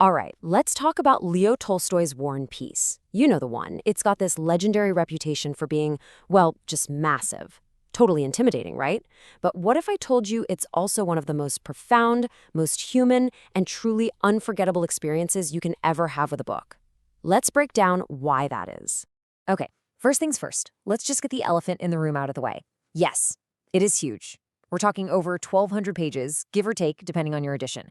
All right, let's talk about Leo Tolstoy's War and Peace. You know the one. It's got this legendary reputation for being, well, just massive. Totally intimidating, right? But what if I told you it's also one of the most profound, most human, and truly unforgettable experiences you can ever have with a book? Let's break down why that is. Okay, first things first. Let's just get the elephant in the room out of the way. Yes, it is huge. We're talking over 1,200 pages, give or take, depending on your edition.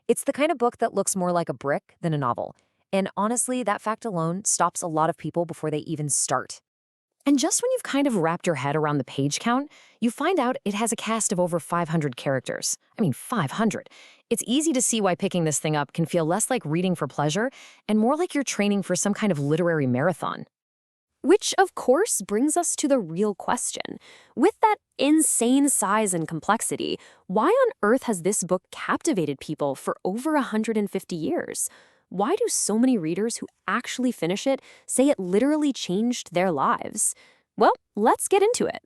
It's the kind of book that looks more like a brick than a novel. And honestly, that fact alone stops a lot of people before they even start. And just when you've kind of wrapped your head around the page count, you find out it has a cast of over 500 characters. I mean, 500. It's easy to see why picking this thing up can feel less like reading for pleasure and more like you're training for some kind of literary marathon. Which, of course, brings us to the real question. With that insane size and complexity, why on earth has this book captivated people for over 150 years? Why do so many readers who actually finish it say it literally changed their lives? Well, let's get into it.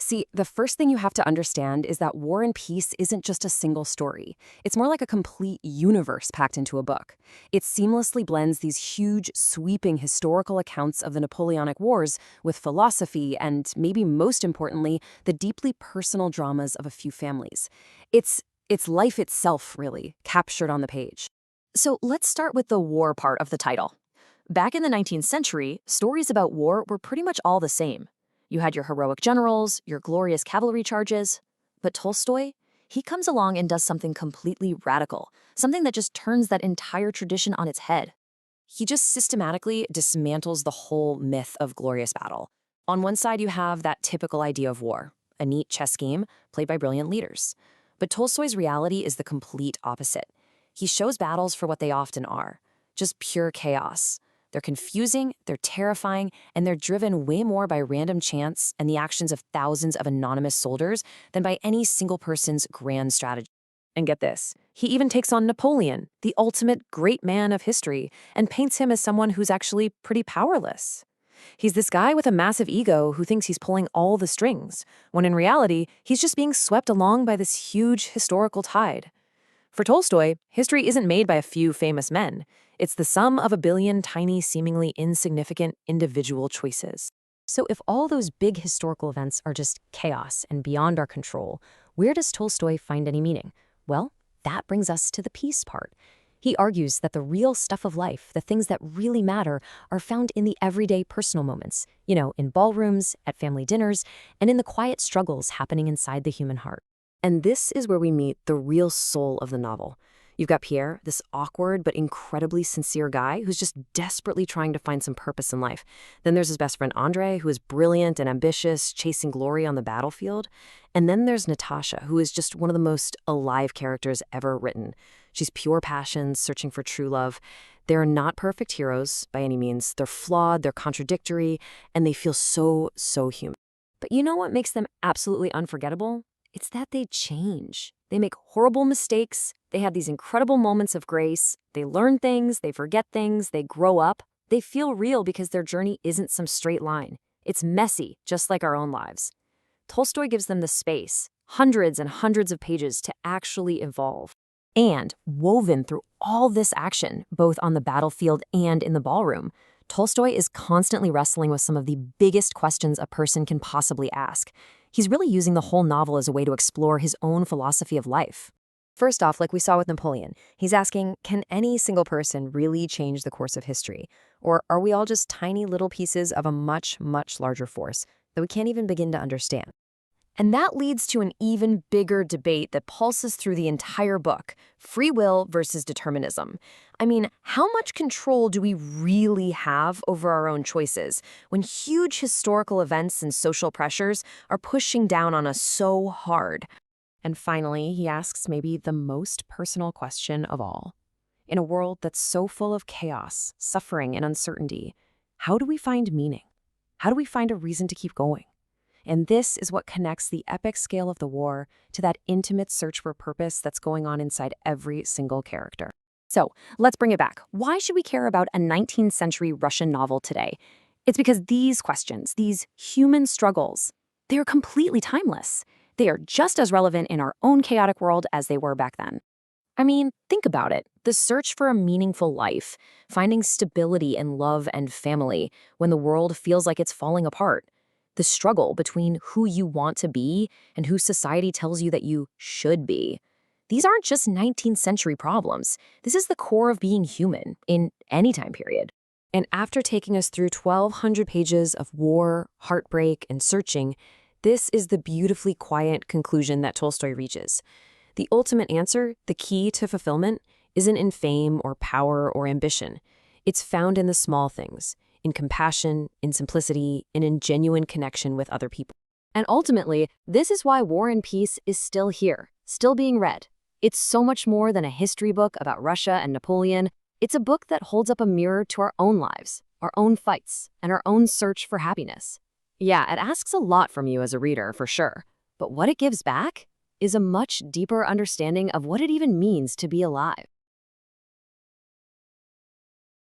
See, the first thing you have to understand is that War and Peace isn't just a single story. It's more like a complete universe packed into a book. It seamlessly blends these huge, sweeping historical accounts of the Napoleonic Wars with philosophy and, maybe most importantly, the deeply personal dramas of a few families. It's life itself, really, captured on the page. So let's start with the war part of the title. Back in the 19th century, stories about war were pretty much all the same. You had your heroic generals, your glorious cavalry charges. But Tolstoy, he comes along and does something completely radical, something that just turns that entire tradition on its head. He just systematically dismantles the whole myth of glorious battle. On one side, you have that typical idea of war, a neat chess game played by brilliant leaders. But Tolstoy's reality is the complete opposite. He shows battles for what they often are, just pure chaos. They're confusing, they're terrifying, and they're driven way more by random chance and the actions of thousands of anonymous soldiers than by any single person's grand strategy. And get this, he even takes on Napoleon, the ultimate great man of history, and paints him as someone who's actually pretty powerless. He's this guy with a massive ego who thinks he's pulling all the strings, when in reality, he's just being swept along by this huge historical tide. For Tolstoy, history isn't made by a few famous men. It's the sum of a billion tiny, seemingly insignificant individual choices. So if all those big historical events are just chaos and beyond our control, where does Tolstoy find any meaning? Well, that brings us to the peace part. He argues that the real stuff of life, the things that really matter, are found in the everyday personal moments, in ballrooms, at family dinners, and in the quiet struggles happening inside the human heart. And this is where we meet the real soul of the novel. You've got Pierre, this awkward but incredibly sincere guy who's just desperately trying to find some purpose in life. Then there's his best friend Andrei, who is brilliant and ambitious, chasing glory on the battlefield. And then there's Natasha, who is just one of the most alive characters ever written. She's pure passion, searching for true love. They're not perfect heroes by any means. They're flawed, they're contradictory, and they feel so, so human. But you know what makes them absolutely unforgettable? It's that they change. They make horrible mistakes. They have these incredible moments of grace. They learn things, they forget things, they grow up. They feel real because their journey isn't some straight line. It's messy, just like our own lives. Tolstoy gives them the space, hundreds and hundreds of pages to actually evolve. And woven through all this action, both on the battlefield and in the ballroom, Tolstoy is constantly wrestling with some of the biggest questions a person can possibly ask. He's really using the whole novel as a way to explore his own philosophy of life. First off, like we saw with Napoleon, he's asking, can any single person really change the course of history? Or are we all just tiny little pieces of a much, much larger force that we can't even begin to understand? And that leads to an even bigger debate that pulses through the entire book, free will versus determinism. I mean, how much control do we really have over our own choices when huge historical events and social pressures are pushing down on us so hard? And finally, he asks maybe the most personal question of all. In a world that's so full of chaos, suffering, and uncertainty, how do we find meaning? How do we find a reason to keep going? And this is what connects the epic scale of the war to that intimate search for purpose that's going on inside every single character. So let's bring it back. Why should we care about a 19th century Russian novel today? It's because these questions, these human struggles, they're completely timeless. They are just as relevant in our own chaotic world as they were back then. I mean, think about it. The search for a meaningful life, finding stability in love and family when the world feels like it's falling apart. The struggle between who you want to be and who society tells you that you should be. These aren't just 19th century problems. This is the core of being human in any time period. And after taking us through 1,200 pages of war, heartbreak, and searching, this is the beautifully quiet conclusion that Tolstoy reaches. The ultimate answer, the key to fulfillment, isn't in fame or power or ambition. It's found in the small things, in compassion, in simplicity, and in genuine connection with other people. And ultimately, this is why War and Peace is still here, still being read. It's so much more than a history book about Russia and Napoleon. It's a book that holds up a mirror to our own lives, our own fights, and our own search for happiness. Yeah, it asks a lot from you as a reader, for sure. But what it gives back is a much deeper understanding of what it even means to be alive.